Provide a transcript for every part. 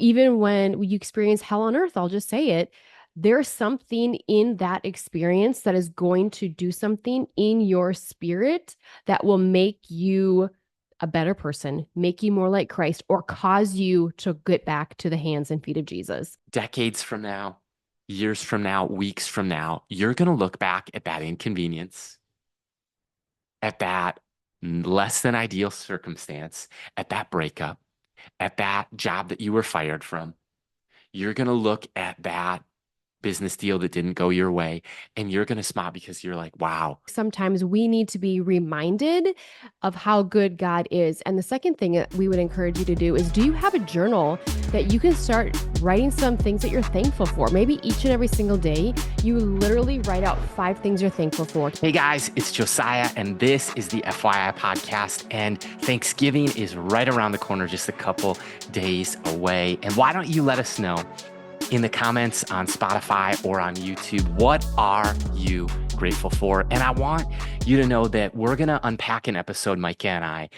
even when you experience hell on earth, I'll just say it, there's something in that experience that is going to do something in your spirit that will make you a better person, make you more like Christ, or cause you to get back to the hands and feet of Jesus. Decades from now, years from now, weeks from now, you're going to look back at that inconvenience, at that less than ideal circumstance, at that breakup, at that job that you were fired from. You're going to look at that business deal that didn't go your way, and you're going to smile because you're like, wow. Sometimes we need to be reminded of how good God is. And the second thing that we would encourage you to do is, do you have a journal that you can start writing some things that you're thankful for? Maybe each and every single day, you literally write out 5 things you're thankful for. Hey guys, it's Josiah, and this is the FYI podcast. And Thanksgiving is right around the corner, just a couple days away. And why don't you let us know in the comments on Spotify or on YouTube, what are you grateful for? And I want you to know that we're going to unpack an episode, Micah and I,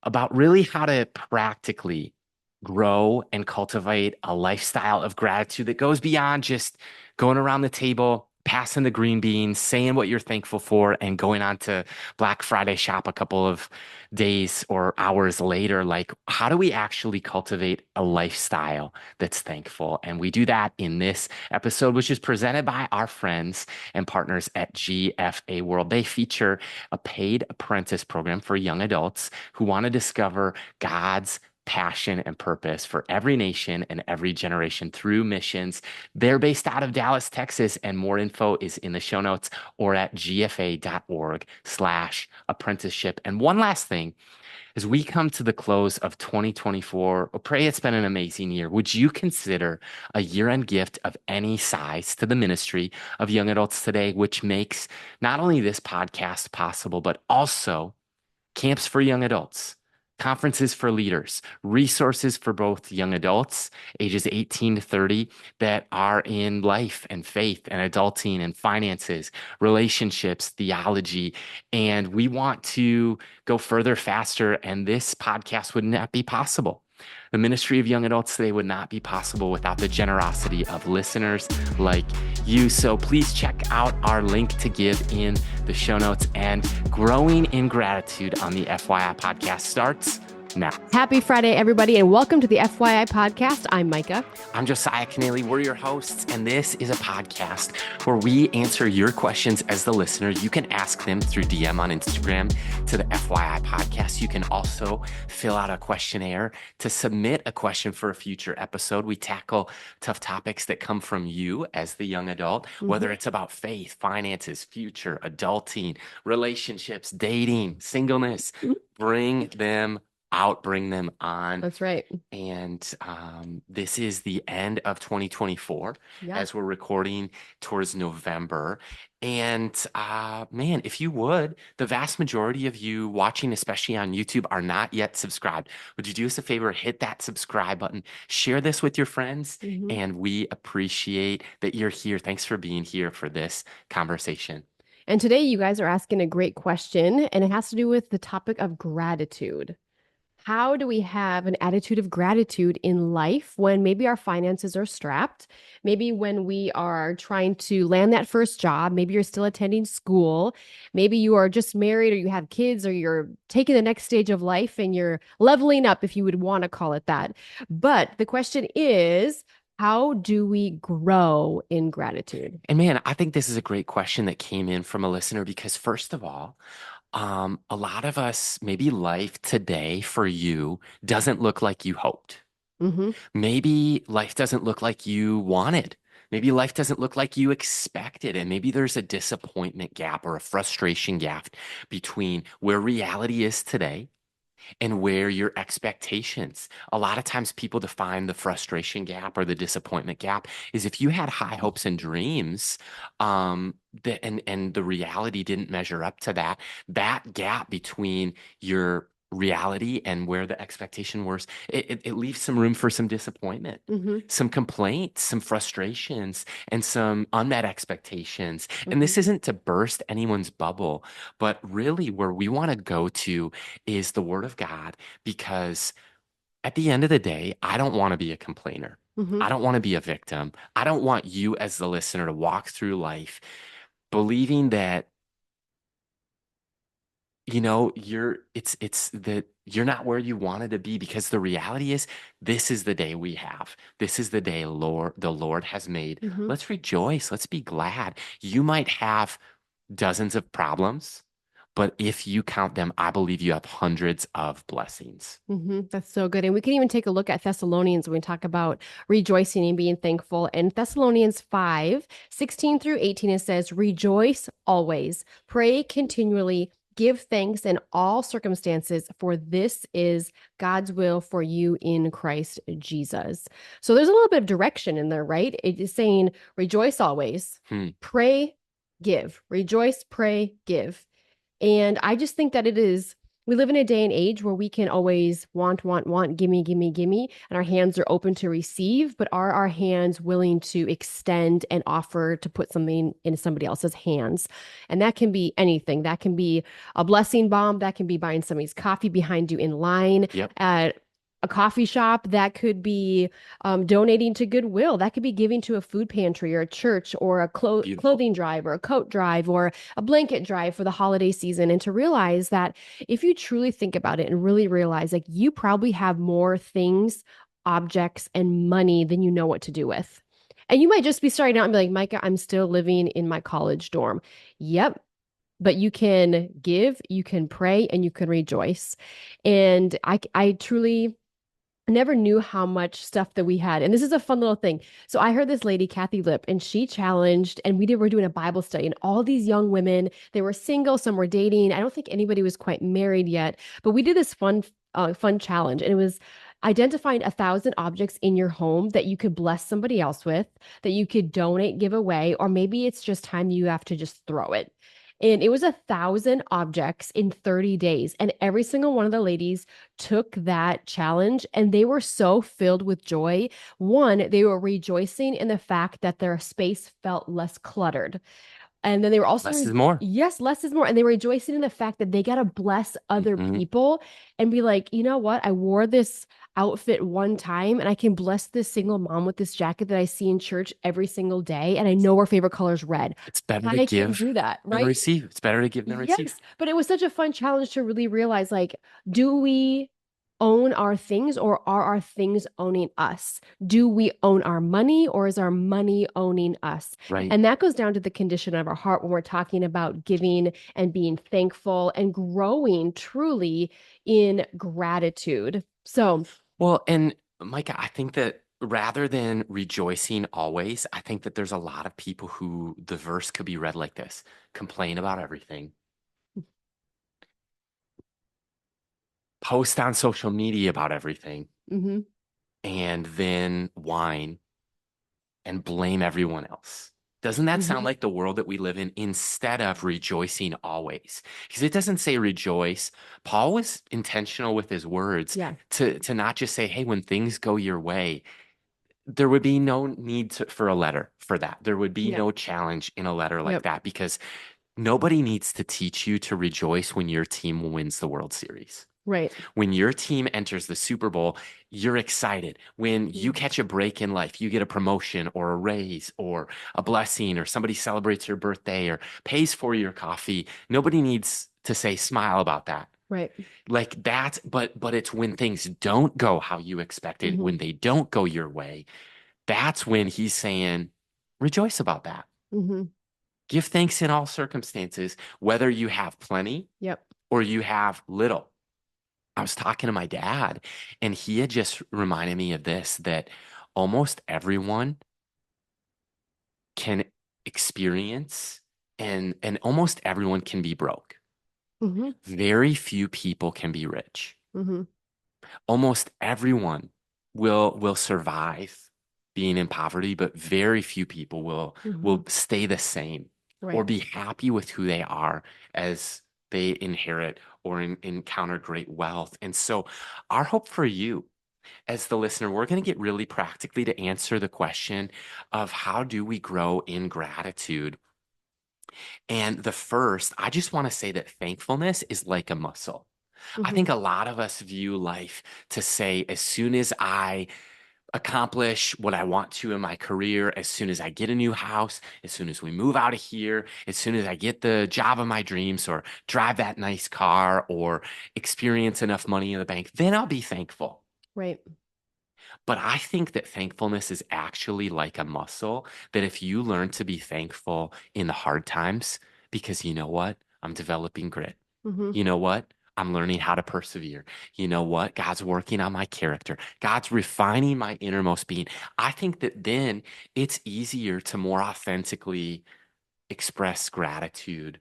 about really how to practically grow and cultivate a lifestyle of gratitude that goes beyond just going around the table, passing the green beans, saying what you're thankful for, and going on to Black Friday shop a couple of days or hours later. Like, how do we actually cultivate a lifestyle that's thankful? And we do that in this episode, which is presented by our friends and partners at GFA World. They feature a paid apprentice program for young adults who want to discover God's passion and purpose for every nation and every generation through missions. They're based out of Dallas, Texas, and more info is in the show notes or at gfa.org/apprenticeship. And one last thing, as we come to the close of 2024, I pray it's been an amazing year. Would you consider a year-end gift of any size to the ministry of young adults today, which makes not only this podcast possible, but also camps for young adults, conferences for leaders, resources for both young adults, ages 18 to 30, that are in life and faith and adulting and finances, relationships, theology. And we want to go further, faster, and this podcast would not be possible. The ministry of young adults today would not be possible without the generosity of listeners like you. So please check out our link to give in the show notes. And growing in gratitude on the FYI podcast starts now. Happy Friday, everybody, and welcome to the FYI podcast. I'm Micah. I'm Josiah Keneally. We're your hosts, and this is a podcast where we answer your questions as the listener. You can ask them through DM on Instagram to the FYI podcast. You can also fill out a questionnaire to submit a question for a future episode. We tackle tough topics that come from you as the young adult, whether it's about faith, finances, future, adulting, relationships, dating, singleness. Bring them out, bring them on. That's right. And this is the end of 2024 as we're recording towards November. And man, if you would, the vast majority of you watching, especially on YouTube, are not yet subscribed. Would you do us a favor? Hit that subscribe button, share this with your friends, and we appreciate that you're here. Thanks for being here for this conversation. And today you guys are asking a great question, and it has to do with the topic of gratitude. How do we have an attitude of gratitude in life when maybe our finances are strapped? Maybe when we are trying to land that first job, maybe you're still attending school, maybe you are just married or you have kids or you're taking the next stage of life and you're leveling up, if you would want to call it that. But the question is, how do we grow in gratitude? And man, I think this is a great question that came in from a listener because first of all, a lot of us, maybe life today for you doesn't look like you hoped. Maybe life doesn't look like you wanted. Maybe life doesn't look like you expected. And maybe there's a disappointment gap or a frustration gap between where reality is today and where your expectations. A lot of times people define the frustration gap or the disappointment gap is if you had high hopes and dreams, and the reality didn't measure up to that, that gap between your reality and where the expectation was, it leaves some room for some disappointment, some complaints, some frustrations, and some unmet expectations. And this isn't to burst anyone's bubble, but really where we want to go to is the Word of God, because at the end of the day, I don't want to be a complainer. Hmm. I don't want to be a victim. I don't want you as the listener to walk through life believing that, it's that you're not where you wanted to be, because the reality is this is the day we have. This is the day the Lord has made. Hmm. Let's rejoice. Let's be glad. You might have dozens of problems, but if you count them, I believe you have hundreds of blessings. That's so good. And we can even take a look at Thessalonians when we talk about rejoicing and being thankful. In Thessalonians 5:16 through 18, it says, Rejoice always, pray continually, give thanks in all circumstances, for this is God's will for you in Christ Jesus. So there's a little bit of direction in there, right? It is saying, Rejoice always, Hmm. pray, give. Rejoice, pray, give. And I just think that we live in a day and age where we can always want, gimme, gimme, gimme, and our hands are open to receive, but are our hands willing to extend and offer to put something in somebody else's hands? And that can be anything. That can be a blessing bomb. That can be buying somebody's coffee behind you in line Yep. at a coffee shop. That could be donating to Goodwill. That could be giving to a food pantry or a church or a Beautiful. clothing drive or a coat drive or a blanket drive for the holiday season. And to realize that if you truly think about it and really realize, like, you probably have more things, objects, and money than you know what to do with. And you might just be starting out and be like, Micah, I'm still living in my college dorm. Yep. But you can give, you can pray, and you can rejoice. And I truly never knew how much stuff that we had. And this is a fun little thing. So I heard this lady, Kathy Lip, and she challenged, and we're doing a Bible study, and all these young women, they were single, some were dating. I don't think anybody was quite married yet, but we did this fun challenge, and it was identifying 1,000 objects in your home that you could bless somebody else with, that you could donate, give away, or maybe it's just time you have to just throw it. And it was 1,000 objects in 30 days. And every single one of the ladies took that challenge and they were so filled with joy. One, they were rejoicing in the fact that their space felt less cluttered. And then they were also, Less is more. yes, less is more. And they were rejoicing in the fact that they got to bless other Hmm. people and be like, you know what? I wore this outfit one time and I can bless this single mom with this jacket that I see in church every single day. And I know her favorite color is red. It's better to I can give do that, than right? receive. It's better to give than receive. Yes, but it was such a fun challenge to really realize, like, do we own our things or are our things owning us? Do we own our money or is our money owning us? Right. And that goes down to the condition of our heart when we're talking about giving and being thankful and growing truly in gratitude. So, Well, and Micah, I think that rather than rejoicing always, I think that there's a lot of people who the verse could be read like this: complain about everything, post on social media about everything, mhm, and then whine and blame everyone else. Doesn't that sound mhm, like the world that we live in, instead of rejoicing always? Because it doesn't say rejoice. Paul was intentional with his words yeah, to not just say, hey, when things go your way, there would be no need for a letter for that. There would be yep, no challenge in a letter like yep, that, because nobody needs to teach you to rejoice when your team wins the World Series. right. When your team enters the Super Bowl, you're excited. When you Mhm, catch a break in life, you get a promotion or a raise or a blessing, or somebody celebrates your birthday or pays for your coffee. Nobody needs to say smile about that. right. Like that, but it's when things don't go how you expected, Mhm, when they don't go your way, that's when he's saying, rejoice about that. mhm, Give thanks in all circumstances, whether you have plenty yep. or you have little. I was talking to my dad, and he had just reminded me of this, that almost everyone can experience, and almost everyone can be broke. Mhm, Very few people can be rich. mhm, Almost everyone will survive being in poverty, but very few people will mhm, stay the same or right. be happy with who they are as they inherit or encounter great wealth. And so our hope for you as the listener, we're going to get really practically to answer the question of how do we grow in gratitude. And the first, I just want to say that thankfulness is like a muscle. I Mhm. think a lot of us view life to say, as soon as I accomplish what I want to in my career, as soon as I get a new house, as soon as we move out of here, as soon as I get the job of my dreams or drive that nice car or experience enough money in the bank, then I'll be thankful. Right. But I think that thankfulness is actually like a muscle that if you learn to be thankful in the hard times, because you know what? I'm developing grit. Mhm. You know what? I'm learning how to persevere. You know what? God's working on my character. God's refining my innermost being. I think that then it's easier to more authentically express gratitude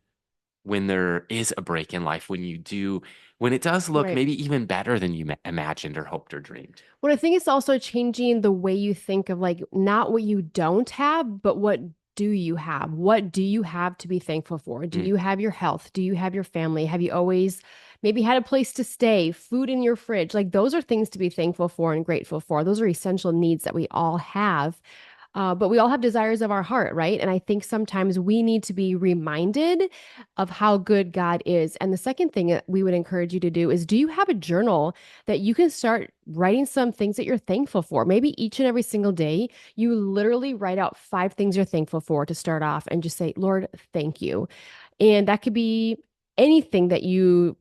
when there is a break in life, when it does look Right. maybe even better than you imagined or hoped or dreamed. Well, I think it's also changing the way you think of like not what you don't have, but what do you have? What do you have to be thankful for? Do Mm, you have your health? Do you have your family? Have you always maybe had a place to stay, food in your fridge? Like those are things to be thankful for and grateful for. Those are essential needs that we all have. But we all have desires of our heart, right? And I think sometimes we need to be reminded of how good God is. And the second thing that we would encourage you to do is do you have a journal that you can start writing some things that you're thankful for? Maybe each and every single day, you literally write out 5 things you're thankful for to start off and just say, Lord, thank you. And that could be anything that you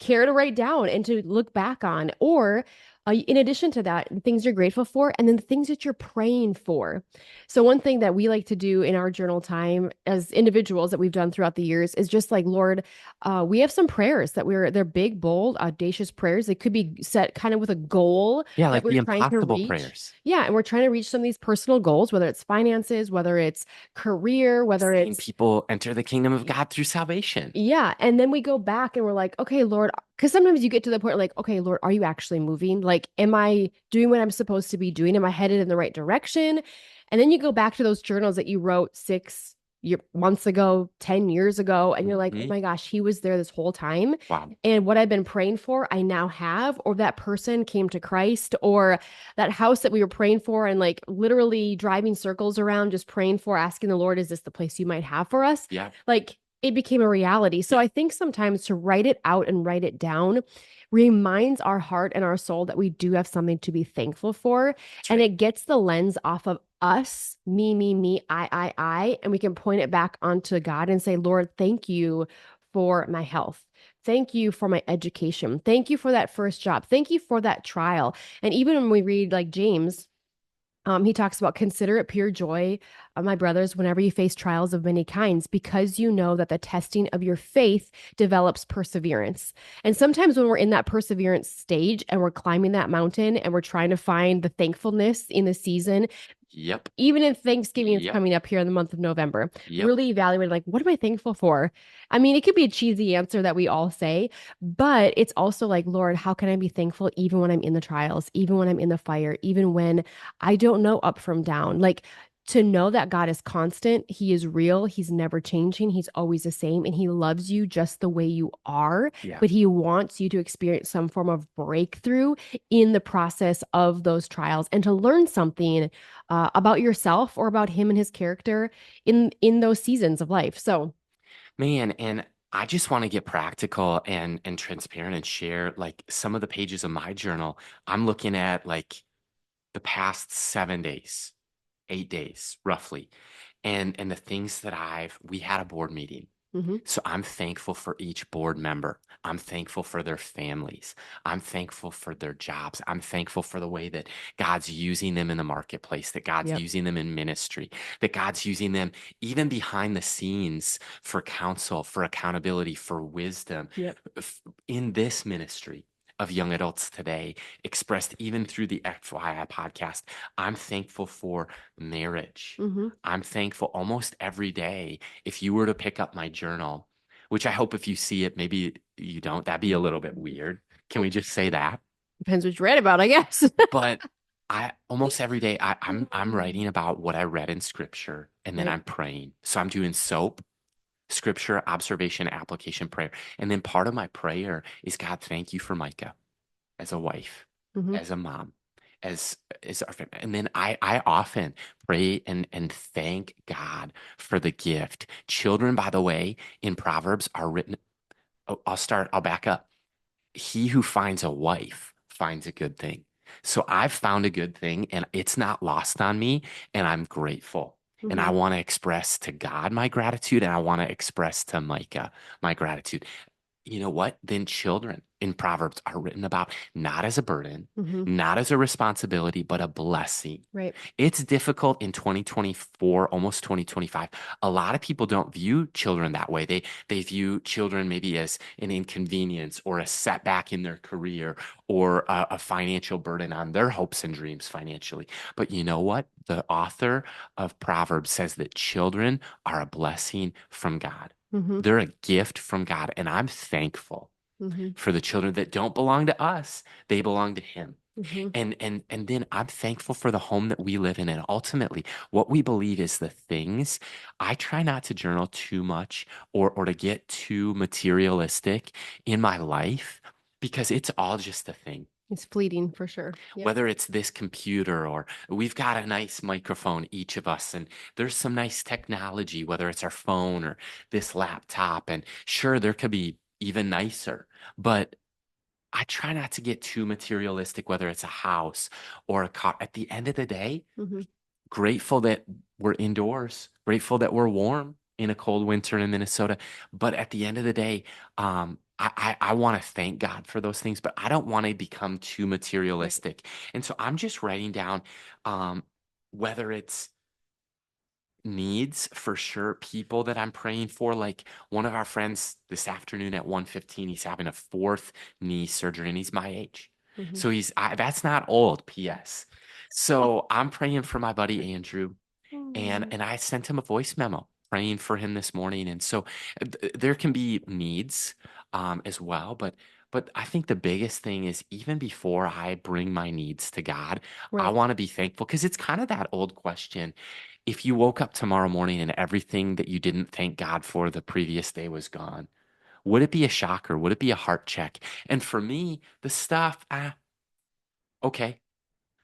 care to write down and to look back on. Or in addition to that, things you're grateful for, and then the things that you're praying for. So, one thing that we like to do in our journal time as individuals that we've done throughout the years is just like, Lord, we have some prayers that they're big, bold, audacious prayers. They could be set kind of with a goal yeah, that like we're the trying to impossible reach. prayers. Yeah. And we're trying to reach some of these personal goals, whether it's finances, whether it's career, whether Seeing it's people enter the kingdom of God through salvation. yeah. And then we go back and we're like, okay, Lord, because sometimes you get to the point like, okay, Lord, are you actually moving? Like, am I doing what I'm supposed to be doing? Am I headed in the right direction? And then you go back to those journals that you wrote months ago, 10 years ago, and you're like, oh Mhm. my gosh, he was there this whole time. Wow. And what I've been praying for, I now have, or that person came to Christ, or that house that we were praying for and like literally driving circles around, just praying for, asking the Lord, is this the place you might have for us? Yeah. Like, it became a reality. So Yeah. I think sometimes to write it out and write it down reminds our heart and our soul that we do have something to be thankful for. That's And right. it gets the lens off of us, me, I, and we can point it back onto God and say, Lord, thank you for my health. Thank you for my education. Thank you for that first job. Thank you for that trial. And even when we read like James, he talks about consider it pure joy, my brothers, whenever you face trials of many kinds, because you know that the testing of your faith develops perseverance. And sometimes when we're in that perseverance stage and we're climbing that mountain and we're trying to find the thankfulness in the season, Yep. even if Thanksgiving is Yep. coming up here in the month of November, Yep. really evaluate like, what am I thankful for? I mean, it could be a cheesy answer that we all say, but it's also like, Lord, how can I be thankful even when I'm in the trials, even when I'm in the fire, even when I don't know up from down? Like, to know that God is constant, He is real, He's never changing, He's always the same, and He loves you just the way you are, Yeah. but He wants you to experience some form of breakthrough in the process of those trials and to learn something about yourself or about him and his character in those seasons of life. So, Man, and I just want to get practical and transparent and share like some of the pages of my journal. I'm looking at like the past 7 days, 8 days, roughly. And the things that we had a board meeting. mhm, So I'm thankful for each board member. I'm thankful for their families. I'm thankful for their jobs. I'm thankful for the way that God's using them in the marketplace, that God's yep, using them in ministry, that God's using them even behind the scenes for counsel, for accountability, for wisdom yep, in this ministry of young adults today, expressed even through the FYI podcast. I'm thankful for marriage. mhm. I'm thankful almost every day. If you were to pick up my journal, which I hope if you see it, maybe you don't, that'd be a little bit weird. Can we just say that? Depends what you read about, I guess. But I almost every day I'm writing about what I read in scripture and then Right. I'm praying. So I'm doing SOAP, scripture, observation, application, prayer. And then part of my prayer is God, thank you for Micah as a wife, Mhm. as a mom, as our family. And then I often pray and thank God for the gift. Children, by the way, in Proverbs are written. Oh, I'll back up. he who finds a wife finds a good thing. So I've found a good thing and it's not lost on me, and I'm grateful. And I Mhm. want to express to God my gratitude, and I want to express to Micah my gratitude. You know what? Then children in Proverbs are written about not as a burden, Mhm. not as a responsibility, but a blessing. Right. It's difficult in 2024, almost 2025. A lot of people don't view children that way. They view children maybe as an inconvenience or a setback in their career or a financial burden on their hopes and dreams financially. But you know what? The author of Proverbs says that children are a blessing from God. Mhm. They're a gift from God, and I'm thankful Mhm. for the children that don't belong to us. They belong to Him. Mhm. And then I'm thankful for the home that we live in. And ultimately, what we believe is the things. I try not to journal too much or to get too materialistic in my life because it's all just a thing. It's fleeting for sure. Yep. Whether it's this computer or we've got a nice microphone, each of us, and there's some nice technology, whether it's our phone or this laptop. And sure, there could be even nicer, but I try not to get too materialistic, whether it's a house or a car. At the end of the day, Mhm. grateful that we're indoors, grateful that we're warm in a cold winter in Minnesota. But at the end of the day, I want to thank God for those things, but I don't want to become too Right. materialistic. And so I'm just writing down um, whether it's needs for sure, people that I'm praying for. Like one of our friends this afternoon at 1:15, he's having a fourth knee surgery and he's my age. Mhm. So that's not old, PS. So I'm praying for my buddy Andrew, and Oh. and I sent him a voice memo praying for him this morning. And so there can be needs as well, but I think the biggest thing is even before I bring my needs to God, I Right. want to be thankful because it's kind of that old question. If you woke up tomorrow morning and everything that you didn't thank God for the previous day was gone, would it be a shocker? Would it be a heart check? And for me, the stuff, okay.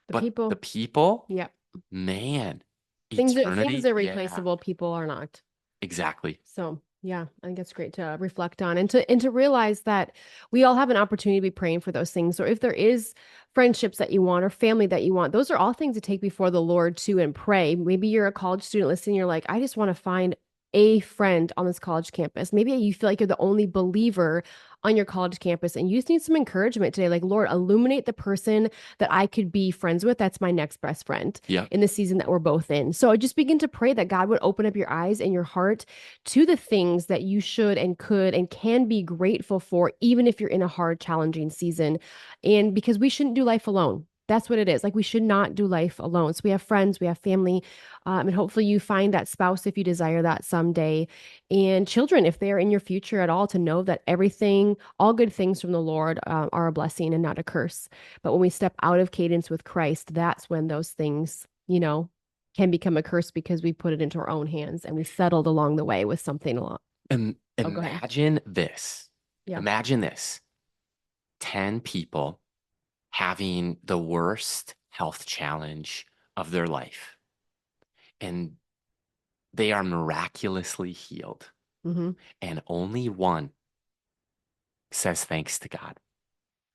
The But the people. people, Yep. man, Things eternity, are yeah, replaceable, people are not. exactly. So yeah, I think it's great to reflect on and to realize that we all have an opportunity to be praying for those things. Or if there is friendships that you want or family that you want, those are all things to take before the Lord too and pray. Maybe you're a college student listening, you're like, I just want to find a friend on this college campus. Maybe you feel like you're the only believer on your college campus and you just need some encouragement today. Like, Lord, illuminate the person that I could be friends with. That's my next best friend Yep. in the season that we're both in. So I just begin to pray that God would open up your eyes and your heart to the things that you should and could and can be grateful for, even if you're in a hard, challenging season. And because we shouldn't do life alone. That's what it is. Like, we should not do life alone. So we have friends, we have family, and hopefully you find that spouse if you desire that someday, and children if they are in your future at all, to know that everything, all good things from the Lord, are a blessing and not a curse. But when we step out of cadence with Christ, that's when those things, can become a curse because we put it into our own hands and we settled along the way with something a lot. And Oh, go ahead. imagine this. Yeah. Imagine this. 10 people having the worst health challenge of their life, and they are miraculously healed, Mm-hmm. and only one says thanks to God.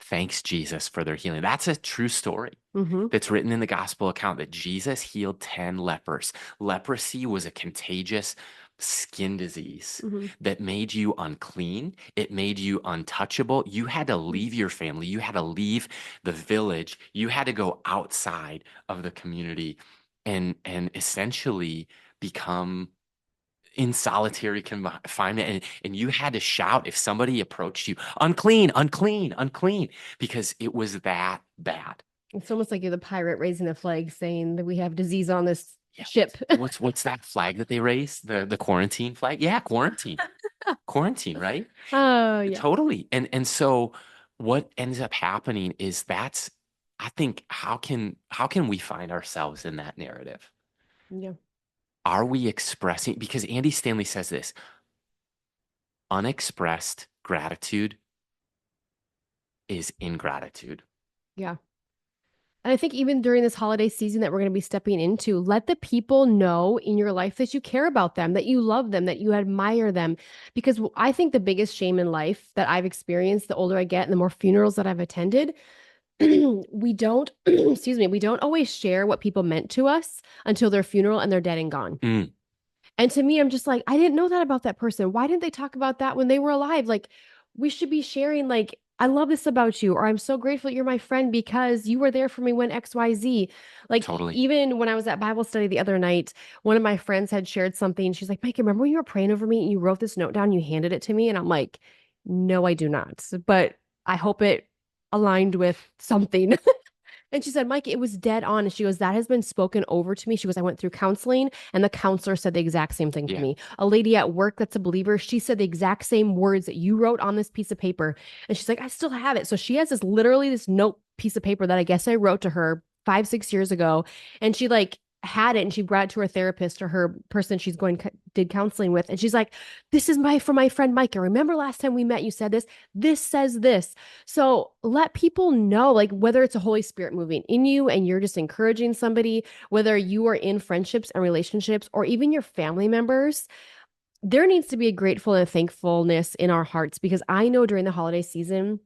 Thanks, Jesus, for their healing. That's a true story Mm-hmm. that's written in the gospel account that Jesus healed 10 lepers. Leprosy was a contagious skin disease Mm-hmm. that made you unclean. It made you untouchable. You had to Mm-hmm. leave your family. You had to leave the village. You had to go outside of the community and essentially become in solitary confinement, and you had to shout if somebody approached you, unclean, unclean, unclean, because it was that bad. It's almost like you're the pirate raising a flag saying that we have disease on this Yeah, ship. what's that flag that they raise? The quarantine flag? Yeah, quarantine. Quarantine, right? Oh, yeah. Totally. And so what ends up happening is that's, I think, how can we find ourselves in that narrative? Yeah. Are we expressing, because Andy Stanley says this, unexpressed gratitude is ingratitude. Yeah. And I think even during this holiday season that we're going to be stepping into, let the people know in your life that you care about them, that you love them, that you admire them. Because I think the biggest shame in life that I've experienced, the older I get and the more funerals that I've attended, we don't, excuse me, we don't always share what people meant to us until their funeral and they're dead and gone. Mm, And to me, I'm just like, I didn't know that about that person. Why didn't they talk about that when they were alive? Like, we should be sharing, like, I love this about you, or I'm so grateful you're my friend because you were there for me when XYZ. Like, totally. even when I was at Bible study the other night, one of my friends had shared something. She's like, Mike, remember when you were praying over me and you wrote this note down, you handed it to me? And I'm like, no, I do not. But I hope it aligned with something. And she said, Mike, it was dead on. And she goes, that has been spoken over to me. She goes, I went through counseling and the counselor said the exact same thing to Yeah. me. A lady at work that's a believer, she said the exact same words that you wrote on this piece of paper. And she's like, I still have it. So she has this literally this note piece of paper that I guess I wrote to her 5, 6 years ago. And she like had it and she brought it to her therapist or her person she's going did counseling with. And she's like, this is for my friend Micah. Remember last time we met, you said this. This says this. So let people know, like whether it's a Holy Spirit moving in you and you're just encouraging somebody, whether you are in friendships and relationships or even your family members, there needs to be a grateful and thankfulness in our hearts because I know during the holiday season,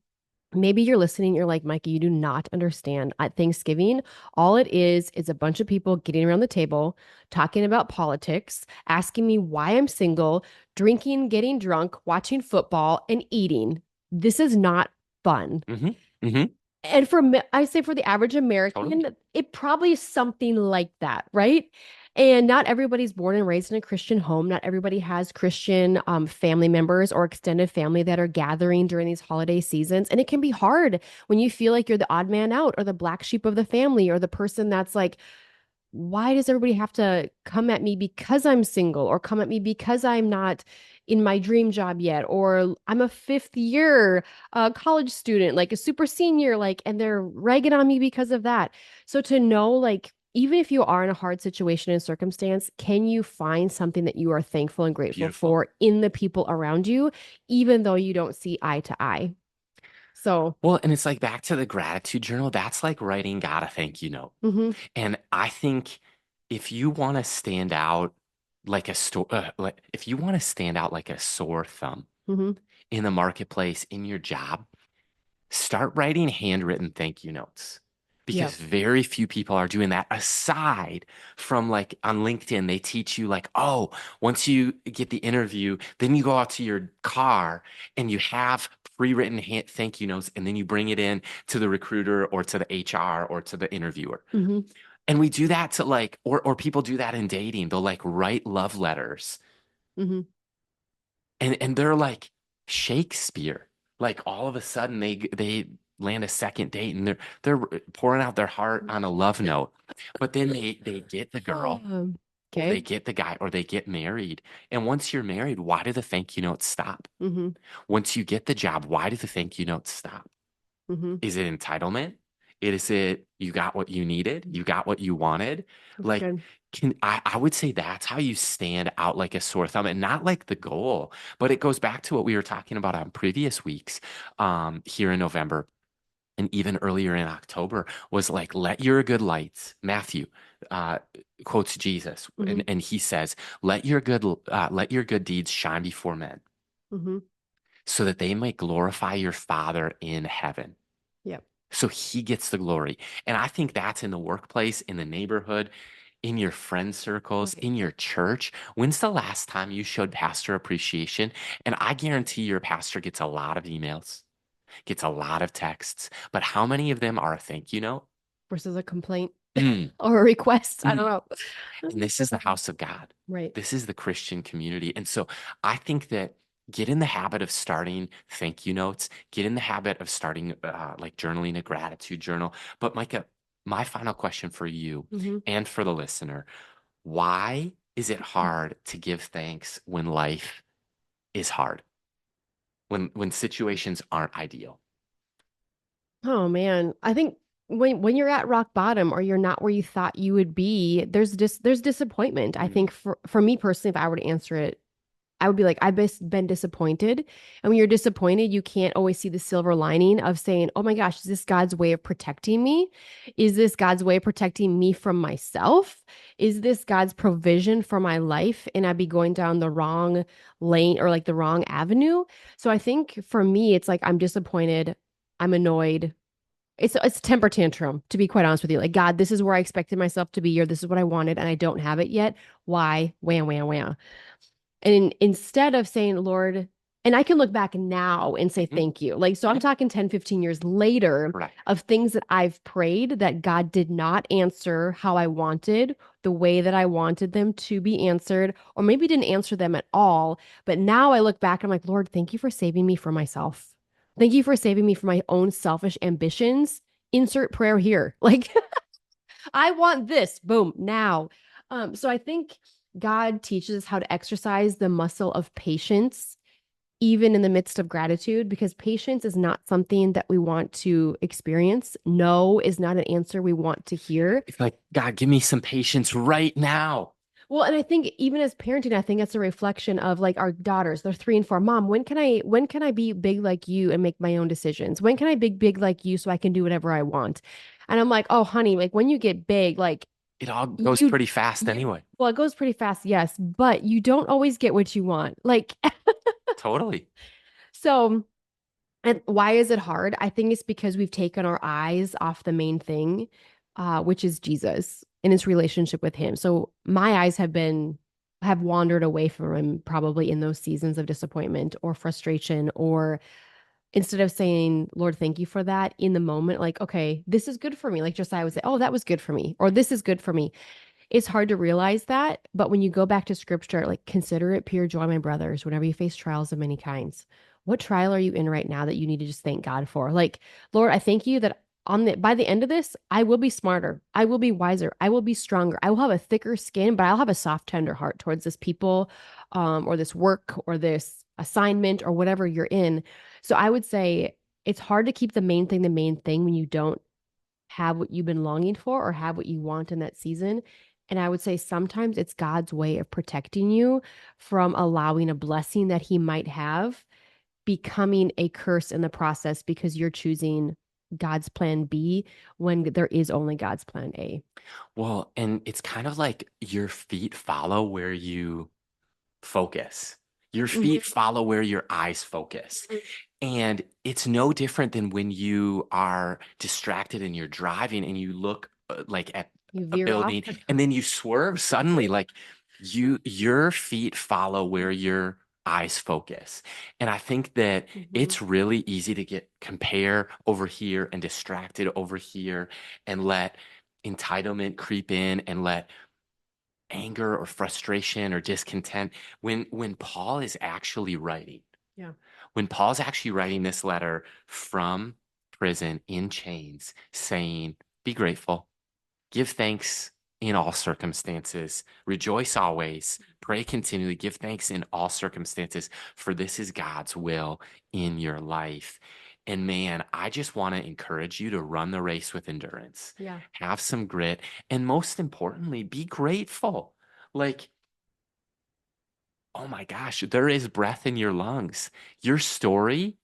maybe you're listening, you're like, Mikey, you do not understand. At Thanksgiving, all it is a bunch of people getting around the table, talking about politics, asking me why I'm single, drinking, getting drunk, watching football, and eating. This is not fun. Hmm. Hmm. And I say for the average Totally. American, it probably is something like that, right? And not everybody's born and raised in a Christian home. Not everybody has Christian family members or extended family that are gathering during these holiday seasons. And it can be hard when you feel like you're the odd man out or the black sheep of the family or the person that's like, why does everybody have to come at me because I'm single or come at me because I'm not in my dream job yet or I'm a fifth year college student like a super senior like and they're ragging on me because of that. So to know like even if you are in a hard situation and circumstance, can you find something that you are thankful and grateful Beautiful. for in the people around you even though you don't see eye to eye? So Well, and it's like back to the gratitude journal. That's like writing God a thank you note. mhm, And I think if you want to stand out like if you want to stand out like a sore thumb mhm, in the marketplace, in your job, start writing handwritten thank you notes yep, because very few people are doing that aside from like on LinkedIn, they teach you like, oh, once you get the interview, then you go out to your car and you have pre-written thank you notes and then you bring it in to the recruiter or to the HR or to the interviewer. mhm, And we do that to like, or people do that in dating. They'll like write love letters mhm, and they're like Shakespeare. Like all of a sudden they land a second date and they're pouring out their heart on a love note. But then they get the girl or okay, they get the guy or they get married. And once you're married, why do the thank you notes stop? mhm, Once you get the job, why do the thank you notes stop? mhm, Is it entitlement? Is it you got what you needed? You got what you wanted? that's Like, good. I would say that's how you stand out like a sore thumb and not like the goal, but it goes back to what we were talking about on previous weeks here in November and even earlier in October was like, let your good lights, Matthew uh, quotes Jesus Mhm, and he says, let your good deeds shine before men mhm, so that they might glorify your Father in heaven. yep. So he gets the glory. And I think that's in the workplace, in the neighborhood, in your friend circles, Right. in your church. When's the last time you showed pastor appreciation? And I guarantee your pastor gets a lot of emails, gets a lot of texts, but how many of them are a thank you note? Versus a complaint Mm, or a request. I mm. don't know. And this is the house of God. Right. This is the Christian community. And so I think that get in the habit of starting thank you notes, get in the habit of starting like journaling a gratitude journal. But Micah, my final question for you Hmm. and for the listener, why is it hard to give thanks when life is hard? When situations aren't ideal? Oh man, I think when you're at rock bottom or you're not where you thought you would be, there's disappointment. I Mm, think for me personally, if I were to answer it I would be like, I've been disappointed. And when you're disappointed, you can't always see the silver lining of saying, oh my gosh, is this God's way of protecting me? Is this God's way of protecting me from myself? Is this God's provision for my life? And I'd be going down the wrong lane or like the wrong avenue. So I think for me, it's like I'm disappointed. I'm annoyed. It's a temper tantrum, to be quite honest with you. Like, God, this is where I expected myself to be, or this is what I wanted, and I don't have it yet. Why? Wham, wham, wham. And instead of saying, Lord, and I can look back now and say Mhm. thank you. Like, so I'm talking 10, 15 years later Right. of things that I've prayed that God did not answer how I wanted, the way that I wanted them to be answered, or maybe didn't answer them at all. But now I look back and I'm like, Lord, thank you for saving me from myself. Thank you for saving me from my own selfish ambitions. Insert prayer here. Like, I want this. Boom, now. So I think God teaches us how to exercise the muscle of patience, even in the midst of gratitude, because patience is not something that we want to experience. No is not an answer we want to hear. It's like, God, give me some patience right now. Well, and I think even as parenting, I think that's a reflection of like our daughters. They're 3 and 4. Mom, when can I be big like you and make my own decisions? When can I be big like you so I can do whatever I want? And I'm like, oh, honey, like when you get big, like It all goes you pretty fast you anyway. well, it goes pretty fast, yes, but you don't always get what you want. Like Totally. so and why is it hard? I think it's because we've taken our eyes off the main thing, which is Jesus and his relationship with him. So my eyes have wandered away from him probably in those seasons of disappointment or frustration, or instead of saying, Lord, thank you for that in the moment, like, okay, this is good for me. Like Josiah would say, oh, that was good for me, or this is good for me. It's hard to realize that, but when you go back to scripture, like consider it pure joy, my brothers, whenever you face trials of many kinds. What trial are you in right now that you need to just thank God for? Like, Lord, I thank you that on the by the end of this, I will be smarter, I will be wiser, I will be stronger, I will have a thicker skin, but I'll have a soft, tender heart towards this people, or this work, or this assignment, or whatever you're in. So I would say it's hard to keep the main thing when you don't have what you've been longing for or have what you want in that season. And I would say sometimes it's God's way of protecting you from allowing a blessing that he might have becoming a curse in the process because you're choosing God's plan B when there is only God's plan A. Well, and it's kind of like your feet follow where you focus. Your Mhm, feet follow where your eyes focus. mhm. And it's no different than when you are distracted and you're driving and you look like at You a veer off. building and then you swerve suddenly, like your feet follow where your eyes focus. And I think that Mhm. it's really easy to get compare over here and distracted over here and let entitlement creep in and let anger or frustration or discontent when Paul is actually writing Yeah. when Paul's actually writing this letter from prison in chains, saying, be grateful, give thanks in all circumstances, rejoice always, pray continually, give thanks in all circumstances, for this is God's will in your life. And man, I just want to encourage you to run the race with endurance, Yeah. have some grit, and most importantly, be grateful. Like, oh my gosh, there is breath in your lungs. Your story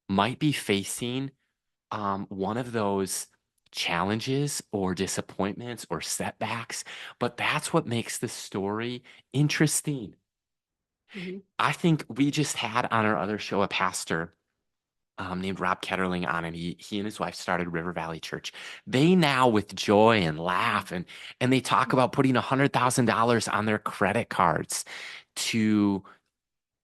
might be facing one of those challenges or disappointments or setbacks, but that's what makes the story interesting. Mhm. I think we just had on our other show a pastor named Rob Ketterling on, and he and his wife started River Valley Church. They now, with joy and laugh, and they talk about putting $100,000 on their credit cards to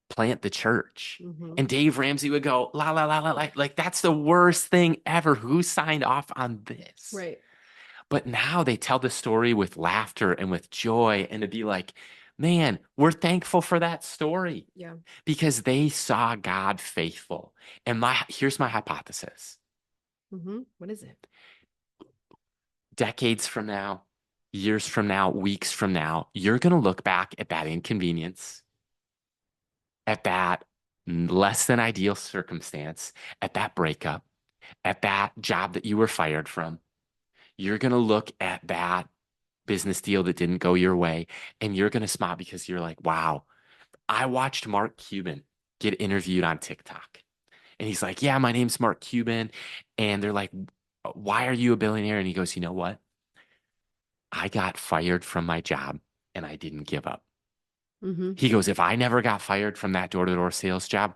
plant the church. Mhm. And Dave Ramsey would go, la, la, la, la, like that's the worst thing ever. Who signed off on this? Right. But now they tell the story with laughter and with joy, and to be like, man, we're thankful for that story Yeah. because they saw God faithful. And here's my hypothesis. Mhm. What is it? Decades from now, years from now, weeks from now, you're going to look back at that inconvenience, at that less than ideal circumstance, at that breakup, at that job that you were fired from. You're going to look at that business deal that didn't go your way and you're going to smile because you're like, wow, I watched Mark Cuban get interviewed on TikTok. And he's like, yeah, my name's Mark Cuban. And they're like, why are you a billionaire? And he goes, you know what? I got fired from my job and I didn't give up. Hmm. He goes, if I never got fired from that door-to-door sales job,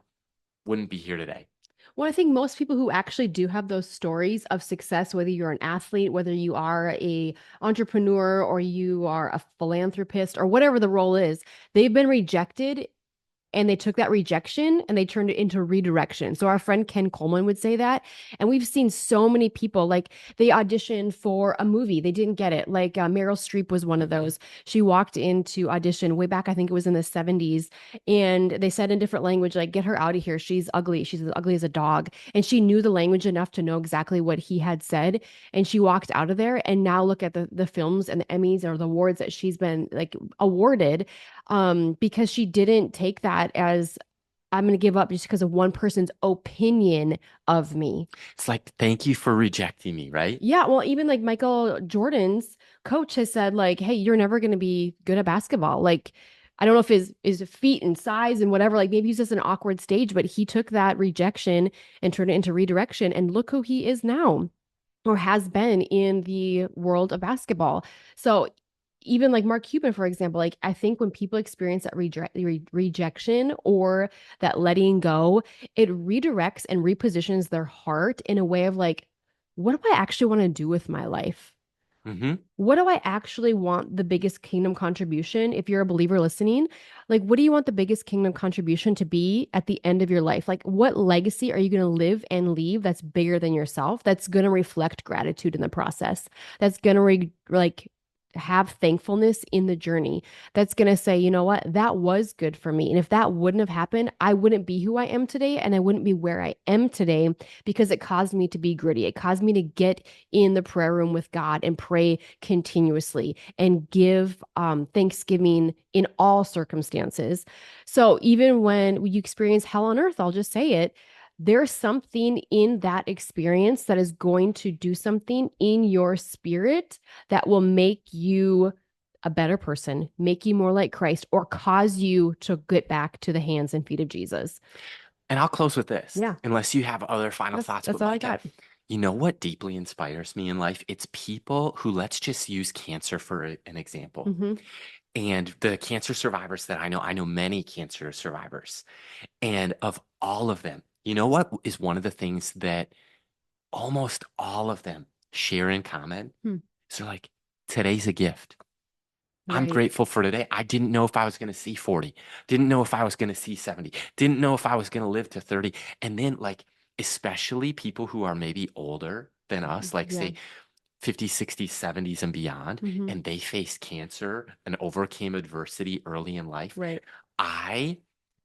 wouldn't be here today. Well, I think most people who actually do have those stories of success, whether you're an athlete, whether you are a entrepreneur or you are a philanthropist or whatever the role is, they've been rejected and they took that rejection and they turned it into redirection. So our friend Ken Coleman would say that. And we've seen so many people like they auditioned for a movie, they didn't get it. Like Meryl Streep was one of those. She walked into audition way back, I think it was in the 70s, and they said in different language, like, get her out of here. She's ugly. She's as ugly as a dog. And she knew the language enough to know exactly what he had said. And she walked out of there. And now look at the films and the Emmys or the awards that she's been like awarded because she didn't take that as I'm going to give up just because of one person's opinion of me. It's like, thank you for rejecting me, right? Yeah, well, even like Michael Jordan's coach has said, like, hey, you're never going to be good at basketball. Like, I don't know if his feet and size and whatever, like maybe he's just an awkward stage, but he took that rejection and turned it into redirection. And look who he is now or has been in the world of basketball. So even like Mark Cuban, for example, like I think when people experience that rejection or that letting go, it redirects and repositions their heart in a way of like, what do I actually want to do with my life? Hmm. What do I actually want the biggest kingdom contribution? If you're a believer listening, like, what do you want the biggest kingdom contribution to be at the end of your life? Like, what legacy are you going to live and leave that's bigger than yourself? That's going to reflect gratitude in the process. That's going to like have thankfulness in the journey. That's going to say, you know what, that was good for me. And if that wouldn't have happened, I wouldn't be who I am today and I wouldn't be where I am today because it caused me to be gritty. It caused me to get in the prayer room with God and pray continuously and give thanksgiving in all circumstances. So even when you experience hell on earth, I'll just say it, there's something in that experience that is going to do something in your spirit that will make you a better person, make you more like Christ, or cause you to get back to the hands and feet of Jesus. And I'll close with this, Yeah, unless you have other final that's thoughts. that's But all I Micah, got. you know what deeply inspires me in life? It's people who, let's just use cancer for an example. Mm-hmm. And the cancer survivors that I know many cancer survivors. And of all of them, you know what is one of the things that almost all of them share in common? Hmm. So, like, today's a gift. I'm Right. grateful for today. I didn't know if I was going to see 40, didn't know if I was going to see 70, didn't know if I was going to live to 30. And then, like, especially people who are maybe older than us, like, Yeah. say, 50s, 60s, 70s, and beyond, Mm-hmm. and they faced cancer and overcame adversity early in life. Right. I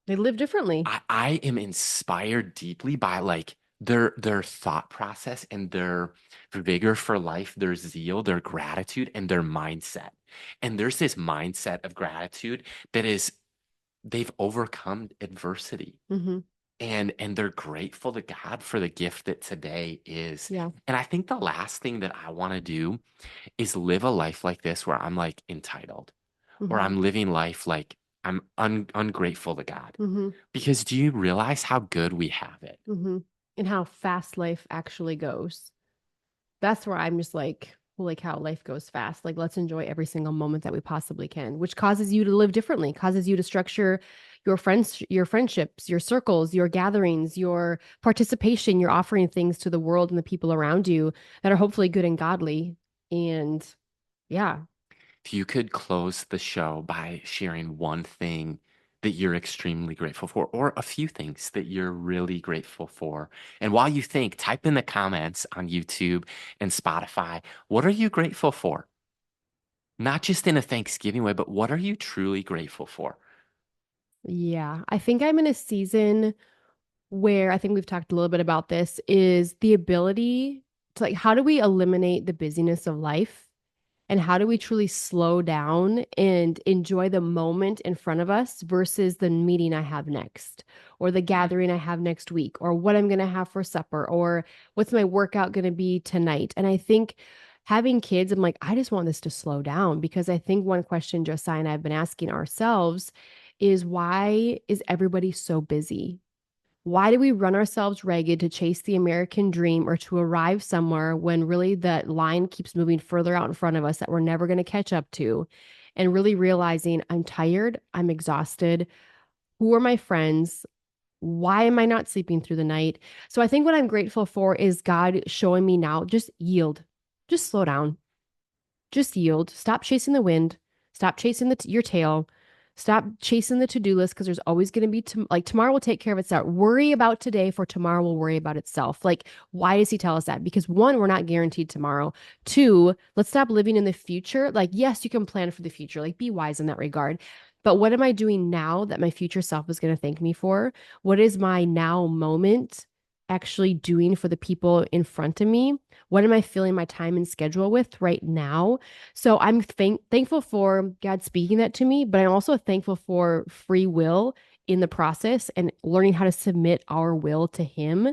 They live differently. I am inspired deeply by like their thought process and their vigor for life, their zeal, their gratitude, and their mindset. And there's this mindset of gratitude that is they've overcome adversity Mm-hmm. and they're grateful to God for the gift that today is. Yeah. And I think the last thing that I want to do is live a life like this where I'm like entitled or Mm-hmm. I'm living life like I'm ungrateful to God. Mm-hmm. Because do you realize how good we have it? Mm-hmm. And how fast life actually goes. That's where I'm just like, holy cow, life goes fast. Like, let's enjoy every single moment that we possibly can, which causes you to live differently, causes you to structure your friends, your friendships, your circles, your gatherings, your participation. You're offering things to the world and the people around you that are hopefully good and godly. And yeah, If you could close the show by sharing one thing that you're extremely grateful for, or a few things that you're really grateful for. And while you think, type in the comments on YouTube and Spotify, what are you grateful for? Not just in a Thanksgiving way, but what are you truly grateful for? yeah. I think I'm in a season where I think we've talked a little bit about this is the ability to like, how do we eliminate the busyness of life? And how do we truly slow down and enjoy the moment in front of us versus the meeting I have next, or the Mm. gathering I have next week, or what I'm going to have for supper, or what's my workout going to be tonight? And I think having kids, I'm like, I just want this to slow down because I think one question Josiah and I have been asking ourselves is why is everybody so busy? Why do we run ourselves ragged to chase the American dream or to arrive somewhere when really that line keeps moving further out in front of us that we're never going to catch up to? And really realizing I'm tired, I'm exhausted. Who are my friends? Why am I not sleeping through the night? So I think what I'm grateful for is God showing me now just yield, just slow down, just yield. Stop chasing the wind. Stop chasing your tail. Stop chasing the to-do list because there's always going to be like tomorrow will take care of itself. Worry about today for tomorrow will worry about itself. Like, why does he tell us that? Because one, we're not guaranteed tomorrow. Two, let's stop living in the future. Like, yes, you can plan for the future. Like, be wise in that regard. But what am I doing now that my future self is going to thank me for? What is my now moment actually doing for the people in front of me? What am I filling my time and schedule with right now? So I'm thankful for God speaking that to me, but I'm also thankful for free will in the process and learning how to submit our will to Him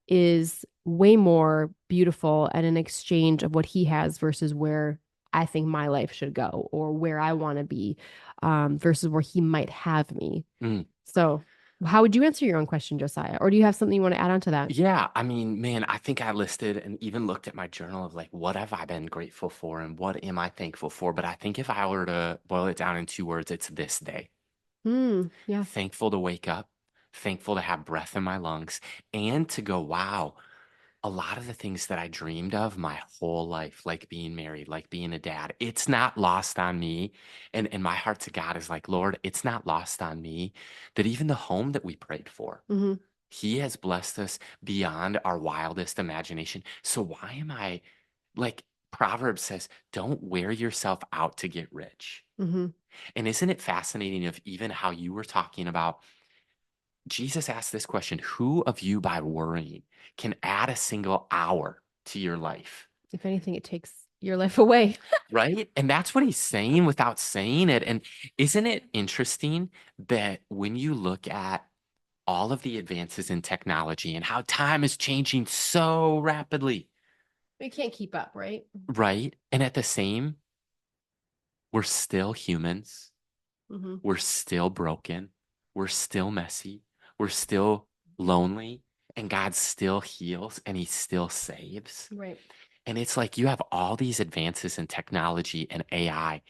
is way more beautiful and an exchange of what He has versus where I think my life should go or where I want to be versus where He might have me. Mm. So, how would you answer your own question, Josiah? Or do you have something you want to add on to that? Yeah, I mean, man, I think I listed and even looked at my journal of like, what have I been grateful for and what am I thankful for? But I think if I were to boil it down in 2 words, it's this day. Yeah. Thankful to wake up, thankful to have breath in my lungs, and to go, wow, a lot of the things that I dreamed of my whole life, like being married, like being a dad, it's not lost on me. And my heart to God is like, Lord, it's not lost on me that even the home that we prayed for, Mm-hmm. He has blessed us beyond our wildest imagination. So why am I like Proverbs says, don't wear yourself out to get rich. Mm-hmm. And isn't it fascinating of even how you were talking about Jesus asked this question, who of you by worrying can add a single hour to your life? If anything, it takes your life away. Right? And that's what he's saying without saying it. And isn't it interesting that when you look at all of the advances in technology and how time is changing so rapidly, We can't keep up, right? right? And at the same, we're still humans. Mm-hmm. We're still broken. We're still messy. We're still lonely. And God still heals and He still saves. Right. And it's like you have all these advances in technology and AI,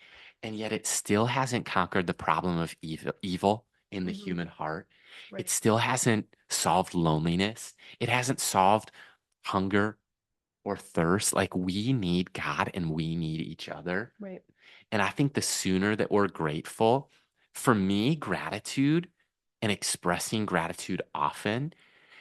and yet it still hasn't conquered the problem of evil in the Mm-hmm. human heart. It Right. still hasn't solved loneliness. It hasn't solved hunger or thirst. Like we need God and we need each other. Right. And I think the sooner that we're grateful, for me, gratitude and expressing gratitude often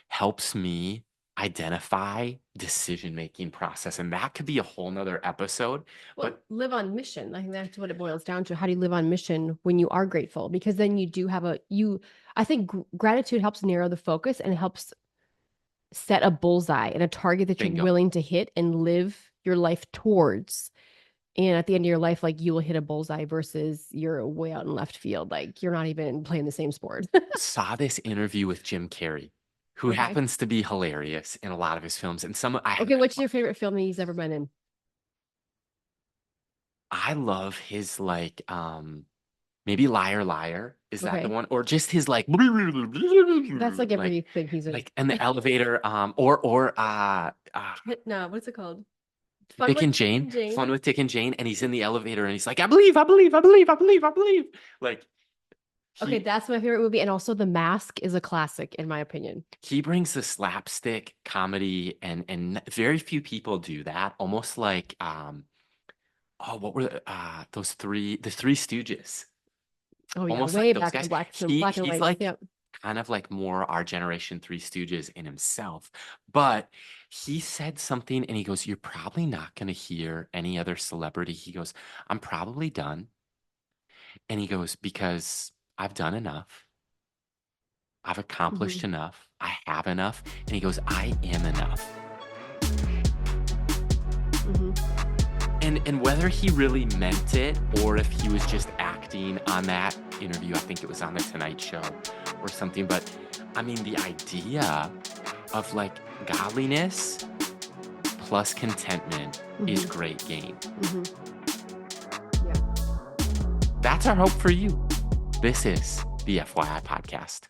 helps me identify decision-making process. And that could be a whole nother episode. Well, But live on mission. I think that's what it boils down to. How do you live on mission when you are grateful? Because then you do have I think gratitude helps narrow the focus and helps set a bullseye and a target that you're bingo. willing to hit and live your life towards. And at the end of your life, like you will hit a bullseye versus you're way out in left field. Like you're not even playing the same sport. Saw this interview with Jim Carrey, who Okay. happens to be hilarious in a lot of his films. And some I Okay. haven't What's your favorite film that he's ever been in? I love his like maybe Liar Liar. Is that the Okay. one? Or just his like That's like like everything he's in. like in the elevator or No, what's it called? Fun Dick with and Dick Jane, and Jane. Fun with Dick and Jane, and he's in the elevator and he's like, I believe, I believe, I believe, I believe, I believe. Like Okay, he that's my favorite movie. And also The Mask is a classic, in my opinion. he brings the slapstick comedy and very few people do that. Almost like oh, what were the Three Stooges? Oh yeah, Almost like way those back guys. in black and He's white. like Yep. kind of like more our generation Three Stooges in himself. But he said something and he goes, you're probably not going to hear any other celebrity. He goes, I'm probably done. And he goes, because I've done enough. I've Hmm. accomplished enough. I have enough. And he goes, I am enough. Hmm. And whether he really meant it or if he was just acting on that interview, I think it was on the Tonight Show or something. But I mean, the idea of like godliness plus contentment is Hmm. great game. Hmm. Yeah. That's our hope for you. This is the FYI Podcast.